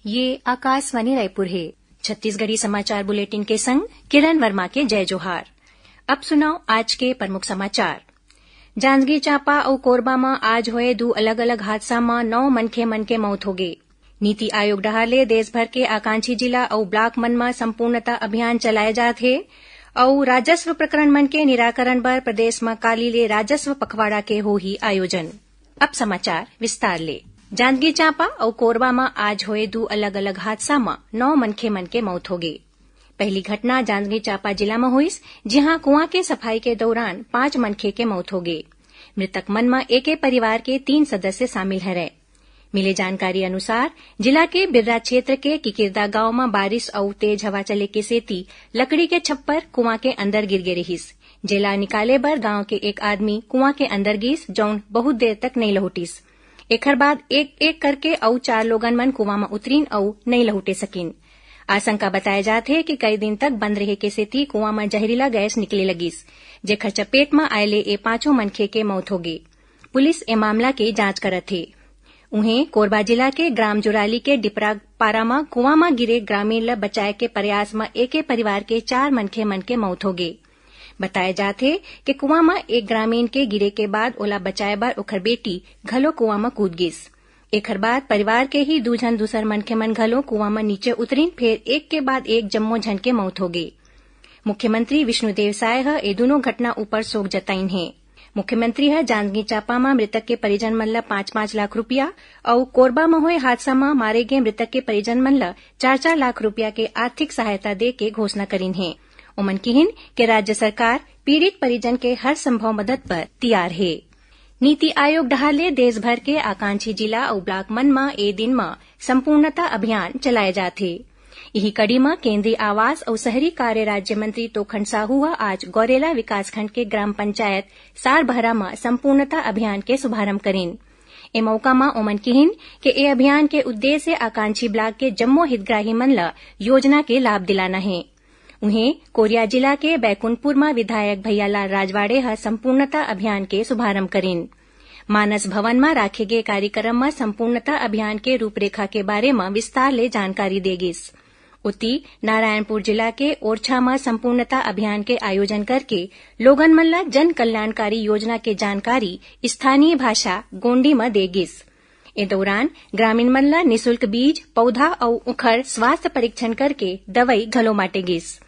ये आकाशवाणी रायपुर है। छत्तीसगढ़ी समाचार बुलेटिन के संग किरण वर्मा के जय जोहार। अब सुनाओ आज के प्रमुख समाचार। जांजगीर चांपा और कोरबा में आज होए दो अलग अलग हादसा में 9 मनखे मन के मौत हो गए। नीति आयोग डहार ले देशभर के आकांक्षी जिला और ब्लॉक मन में संपूर्णता अभियान चलाए जात हे और राजस्व प्रकरण मन के निराकरण बर प्रदेश में काली ले राजस्व पखवाड़ा के हो ही आयोजन। अब समाचार विस्तार ले। जांजगीर चांपा और कोरबा में आज होए दो अलग अलग हादसा में 9 मनखे मन के मौत हो गई। पहली घटना जांजगीर चांपा जिला में हुई, जहां कुआं के सफाई के दौरान 5 मनखे के मौत हो गई। मृतक मन में एक परिवार के 3 सदस्य शामिल हैं। मिले जानकारी अनुसार जिला के बिर्रा क्षेत्र के किकिरदा गांव में बारिश और तेज हवा चले के सेती लकड़ी के छप्पर कुआं के अंदर गिर गए रहिस। जेला निकाले बर गांव के एक आदमी कुआं के अंदर गिस, जौन बहुत देर तक नहीं लहुटिस। एकर बाद एक एक करके और 4 लोगन मन कुआं में उतरीन और नहीं लहुटे सकिन। आशंका बताए जात है कि कई दिन तक बंद रहे के सेती कुआं में जहरीला गैस निकले लगिस, जेकर चपेट में आयले ए 5 मनखे के मौत हो गई। पुलिस ए मामला के जांच करत है। उन्हें कोरबा जिला के ग्राम जुराली के डिपरा पारा में कुआं में गिरे ग्रामीण ल बचाए के प्रयास में एक परिवार के 4 मनखे मन के मौत हो गई। बताया जात है कि कुआं में एक ग्रामीण के गिरे के बाद ओला बचाए बर ओखर बेटी घलो कुआं में कूद गिस। एकर बाद परिवार के ही 2 झन दूसर मनखे मन घलो कुआं में नीचे उतरीन, फिर एक के बाद एक जम्मो झन के मौत हो गई। मुख्यमंत्री विष्णुदेव साय ह ए दोनों घटना ऊपर शोक जताइन है। मुख्यमंत्री ह जांजगीर चांपा में मृतक के परिजन मन ल 5-5 लाख रुपया और कोरबा में हुए हादसा में मारे गए मृतक के परिजन मन ल 4-4 लाख रुपया के आर्थिक सहायता दे के घोषणा करीन है। उमन किहिन के राज्य सरकार पीड़ित परिजन के हर संभव मदद पर तैयार है। नीति आयोग डहार ले देश भर के आकांक्षी जिला और ब्लॉक मन में ए दिन में संपूर्णता अभियान चलाए जाते। यही कड़ी में केंद्रीय आवास और शहरी कार्य राज्य मंत्री तोखंड साहू आज गौरेला विकासखंड के ग्राम पंचायत सारबहरा में संपूर्णता अभियान के शुभारंभ करेन। ए मौका में उमन किहिन के ए अभियान के उद्देश्य आकांक्षी ब्लॉक के जम्मो हितग्राही मन ल योजना के लाभ दिलाना है। उन्हें कोरिया जिला के बैकुंठपुर में विधायक भैयालाल राजवाड़े ह संपूर्णता अभियान के शुभारंभ करेन। मानस भवन में राखे गए कार्यक्रम में संपूर्णता अभियान के रूपरेखा के बारे में विस्तार ले जानकारी देगिस। उती नारायणपुर जिला के ओरछा में संपूर्णता अभियान के आयोजन करके लोगन मन ल जन कल्याणकारी योजना के जानकारी स्थानीय भाषा गोंडी में देगिस। ए दौरान ग्रामीण मन ल निःशुल्क बीज, पौधा और उखड़ स्वास्थ्य परीक्षण करके दवाई घलो बांटेगिस।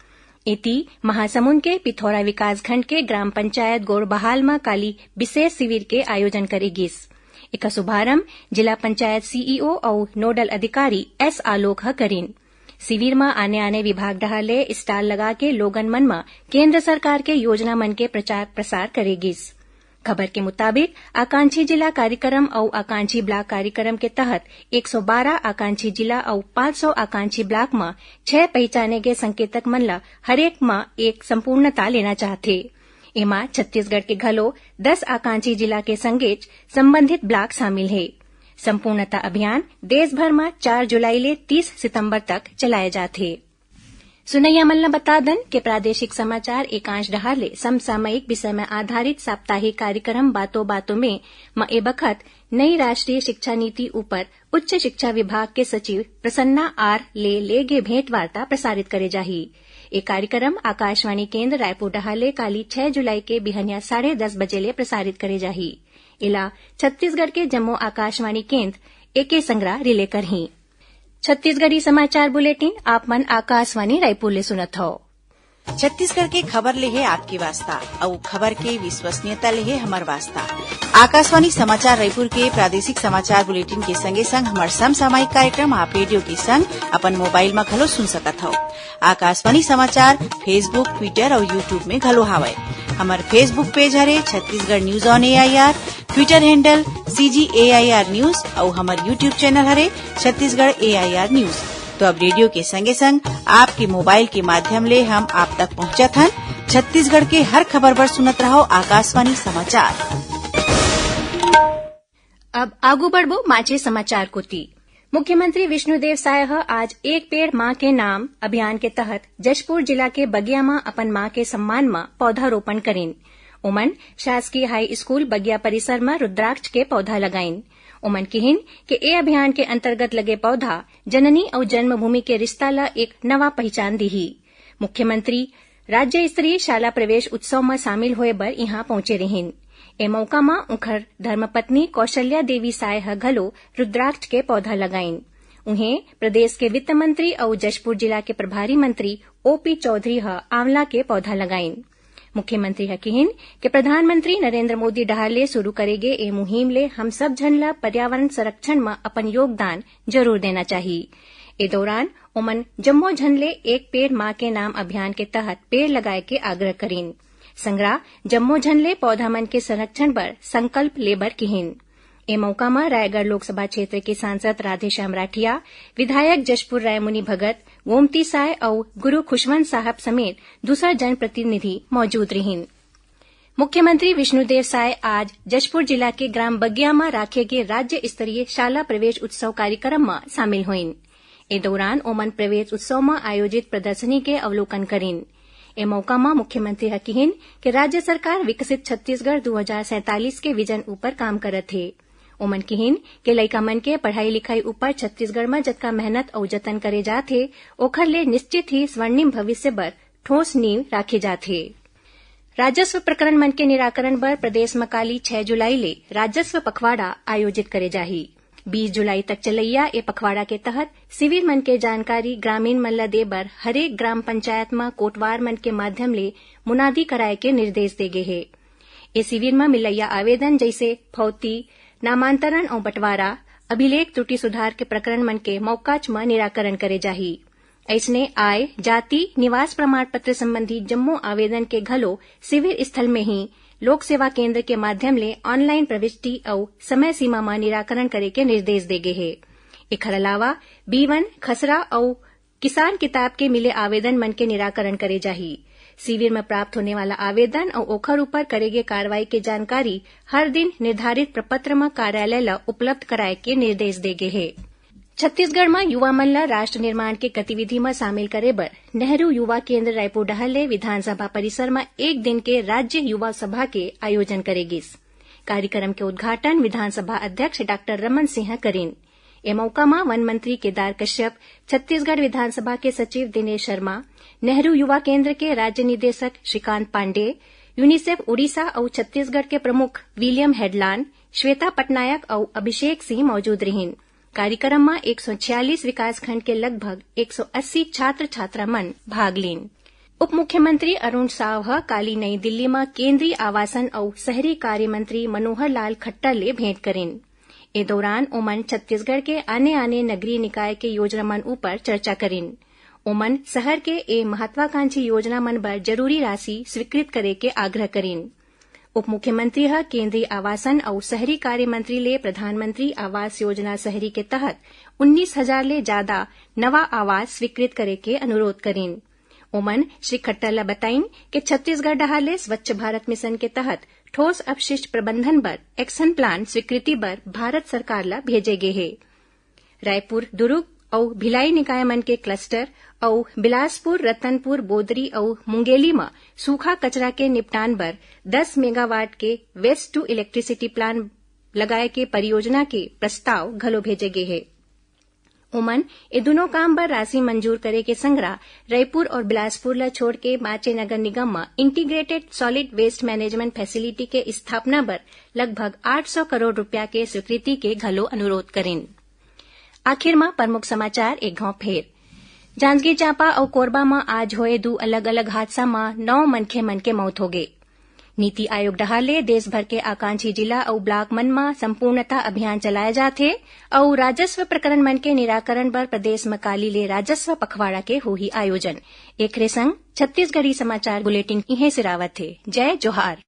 इति महासमुंद के पिथौरा विकासखंड के ग्राम पंचायत गोड़बहाल में काली विशेष शिविर के आयोजन करेगिस। इका शुभारंभ जिला पंचायत सीईओ और नोडल अधिकारी एस आलोक ह करीन। शिविर में आने विभाग डहार ले स्टाल लगा के लोगन मन में केंद्र सरकार के योजना मन के प्रचार प्रसार करेगिस। खबर के मुताबिक आकांक्षी जिला कार्यक्रम और आकांक्षी ब्लॉक कार्यक्रम के तहत 112 आकांक्षी जिला और 500 आकांक्षी ब्लॉक में 6 पहचाने गए संकेतक मन ल हरेक में एक संपूर्णता लेना चाहते। एमा छत्तीसगढ़ के घलो 10 आकांक्षी जिला के संगे संबंधित ब्लॉक शामिल है। संपूर्णता अभियान देश भर में 4 जुलाई ले 30 सितंबर तक चलाए जाते। सुनैया मन ल बता दन के प्रादेशिक समाचार एकांश डहार ले समसामयिक विषय में आधारित साप्ताहिक कार्यक्रम बातों बातों में ए बखत नई राष्ट्रीय शिक्षा नीति ऊपर उच्च शिक्षा विभाग के सचिव प्रसन्ना आर ले गे भेंट वार्ता प्रसारित करे जाही। ये कार्यक्रम आकाशवाणी केंद्र रायपुर डहार ले काली 6 जुलाई के बिहनिया 10:30 बजे ले प्रसारित करे जाही। इला छत्तीसगढ़ के जम्मू आकाशवाणी केंद्र एके संग्रह रिले करही। छत्तीसगढ़ी समाचार बुलेटिन आप मन आकाशवाणी रायपुर ले सुनत हो। छत्तीसगढ़ के खबर ले है आपकी वास्ता और खबर के विश्वसनीयता ले है हमार वास्ता। आकाशवाणी समाचार रायपुर के प्रादेशिक समाचार बुलेटिन के संगे संग हमार समसामयिक कार्यक्रम आप रेडियो के संग अपन मोबाइल में घलो सुन सकत हो। आकाशवाणी समाचार फेसबुक, ट्विटर और यूट्यूब में घलो हावय। हमार फेसबुक पेज हरे Chhattisgarh news on AIR, Twitter handle CGAIR news और हमार यूट्यूब चैनल हरे छत्तीसगढ़ AIR न्यूज। तो अब रेडियो के संगे संग आपके मोबाइल के माध्यम ले हम आप तक पहुंचत हन। छत्तीसगढ़ के हर खबर पर सुनत रहो आकाशवाणी समाचार। अब आगू बढ़बो माचे समाचार कोती। मुख्यमंत्री विष्णुदेव साय आज एक पेड़ मां के नाम अभियान के तहत जशपुर जिला के बगिया में अपन मां के सम्मान में पौधारोपण करेन। उमन शासकीय हाई स्कूल बगिया परिसर में रुद्राक्ष के पौधा लगाइन। ओमन किहिन के ए अभियान के अंतर्गत लगे पौधा जननी और जन्मभूमि के रिश्ता ला एक नवा पहचान दिही। मुख्यमंत्री राज्य स्तरीय शाला प्रवेश उत्सव में शामिल होए बर यहां पहुंचे रहिन। ए मौका में उनकर धर्मपत्नी कौशल्या देवी साय ह घलो रुद्राक्ष के पौधा लगाइन। उन्हें प्रदेश के वित्त मंत्री और जशपुर जिला के प्रभारी मंत्री ओपी चौधरी ह आंवला के पौधा लगाइन। मुख्यमंत्री ह किहिन के प्रधानमंत्री नरेंद्र मोदी डहाले शुरू करेगे ए मुहिम ले हम सब झन ला पर्यावरण संरक्षण में अपन योगदान जरूर देना चाहिए। ए दौरान ओमन जम्मो झन ले एक पेड़ मां के नाम अभियान के तहत पेड़ लगाए के आग्रह करीन। संग्रा जम्मो झन ले पौधा मन के संरक्षण पर संकल्प लेबर किहिन। ए मौका में रायगढ़ लोकसभा क्षेत्र के सांसद राधेश्याम राठिया, विधायक जशपुर रायमुनि भगत, गोमती साय और गुरु खुशवंत साहब समेत दूसरा जनप्रतिनिधि मौजूद रहिन। मुख्यमंत्री विष्णुदेव साय आज जशपुर जिला के ग्राम बगिया में राखे गे राज्य स्तरीय शाला प्रवेश उत्सव कार्यक्रम में शामिल हुईन। ए दौरान ओमन प्रवेश उत्सव में आयोजित प्रदर्शनी के अवलोकन करीन। ए मौका में मुख्यमंत्री ह किहिन कि राज्य सरकार विकसित छत्तीसगढ़ 2047 के विजन ऊपर काम करत हे। ओमन किहिन के लइका मन के पढ़ाई लिखाई ऊपर छत्तीसगढ़ में जतका मेहनत और जतन करे जाथे ओखर ले निश्चित ही स्वर्णिम भविष्य बर ठोस नींव राखे जाथे। राजस्व प्रकरण मन के निराकरण बर प्रदेश में काली 6 जुलाई ले राजस्व पखवाड़ा आयोजित करे जाही। 20 जुलाई तक चलैया ए पखवाड़ा के तहत शिविर मन के जानकारी ग्रामीण मन ला दे बर हरेक ग्राम पंचायत में कोटवार मन के माध्यम ले मुनादी कराए के निर्देश दे गे हे। ए शिविर में मिलैया आवेदन जैसे फौती, नामांतरण और बंटवारा, अभिलेख त्रुटि सुधार के प्रकरण मन के मौकाच में निराकरण करे जाही। ऐसने आय, जाति, निवास प्रमाण पत्र संबंधी जम्मो आवेदन के घलो शिविर स्थल में ही लोक सेवा केंद्र के माध्यम ले ऑनलाइन प्रविष्टि और समय सीमा में निराकरण करे के निर्देश दे गे हे। एखर अलावा B1, खसरा और किसान किताब के मिले आवेदन मन के निराकरण करे जाही। शिविर में प्राप्त होने वाला आवेदन और ओखर ऊपर करेगे कार्रवाई के जानकारी हर दिन निर्धारित प्रपत्र में कार्यालय ला उपलब्ध कराए के निर्देश दे गे हे। छत्तीसगढ़ में युवा मन ला राष्ट्र निर्माण के गतिविधि में शामिल करे बर नेहरू युवा केंद्र रायपुर डहले विधानसभा परिसर में एक दिन के राज्य युवा सभा के आयोजन करेगिस। कार्यक्रम के उद्घाटन विधानसभा अध्यक्ष डॉक्टर रमन सिंह करीन। ए मौका में वन मंत्री केदार कश्यप, छत्तीसगढ़ विधानसभा के सचिव दिनेश शर्मा, नेहरू युवा केंद्र के राज्य निदेशक श्रीकांत पांडे, यूनिसेफ उड़ीसा और छत्तीसगढ़ के प्रमुख विलियम हेडलान, श्वेता पटनायक और अभिषेक सिंह मौजूद रहिन। कार्यक्रम में 146 विकासखंड के लगभग 180 छात्र छात्रा मन भाग लीन। उप मुख्यमंत्री अरुण साव ह काली नई दिल्ली में केंद्रीय आवासन और शहरी कार्य मंत्री मनोहर लाल खट्टर ले भेंट करीन। ए दौरान ओमन छत्तीसगढ़ के आने नगरीय निकाय के योजना मन ऊपर चर्चा करीन। ओमन शहर के ए महत्वाकांक्षी योजना मन बर जरूरी राशि स्वीकृत करे के आग्रह करीन। उप मुख्यमंत्री ह केंद्रीय आवासन और शहरी कार्य मंत्री ले प्रधानमंत्री आवास योजना शहरी के तहत 19,000 ले ज्यादा नवा आवास स्वीकृत करे के अनुरोध करीन। ओमन श्री खट्टर ला बताइन कि छत्तीसगढ़ डहाले स्वच्छ भारत मिशन के तहत ठोस अपशिष्ट प्रबंधन बर एक्शन प्लान स्वीकृति बर भारत सरकार ला भेजे गे हे। रायपुर, दुर्ग और भिलाई निकाय मन के क्लस्टर और बिलासपुर, रतनपुर, बोदरी और मुंगेली में सूखा कचरा के निपटान बर 10 मेगावाट के वेस्ट टू इलेक्ट्रिसिटी प्लांट लगाए के परियोजना के प्रस्ताव घलो भेजे गे हे। ओमन ए दोनों काम बर राशि मंजूर करे के संगरा रायपुर और बिलासपुर ला छोड़ के बांचे नगर निगम में integrated solid waste management facility के स्थापना बर लगभग 800 करोड़ रुपया के स्वीकृति के घलो अनुरोध करेन। आखिर में प्रमुख समाचार एक घाव फेर। जांजगीर चांपा और कोरबा में आज होए 2 अलग अलग हादसा में 9 मनखे मन के मौत हो गए। नीति आयोग डहाले देश भर के आकांक्षी जिला और ब्लॉक मन में संपूर्णता अभियान चलाया जाथे और राजस्व प्रकरण मन के निराकरण बर प्रदेश में काली ले राजस्व पखवाड़ा के होही आयोजन। एकरे संग छत्तीसगढ़ी समाचार बुलेटिन इहे सिरावत थे। जय जोहार।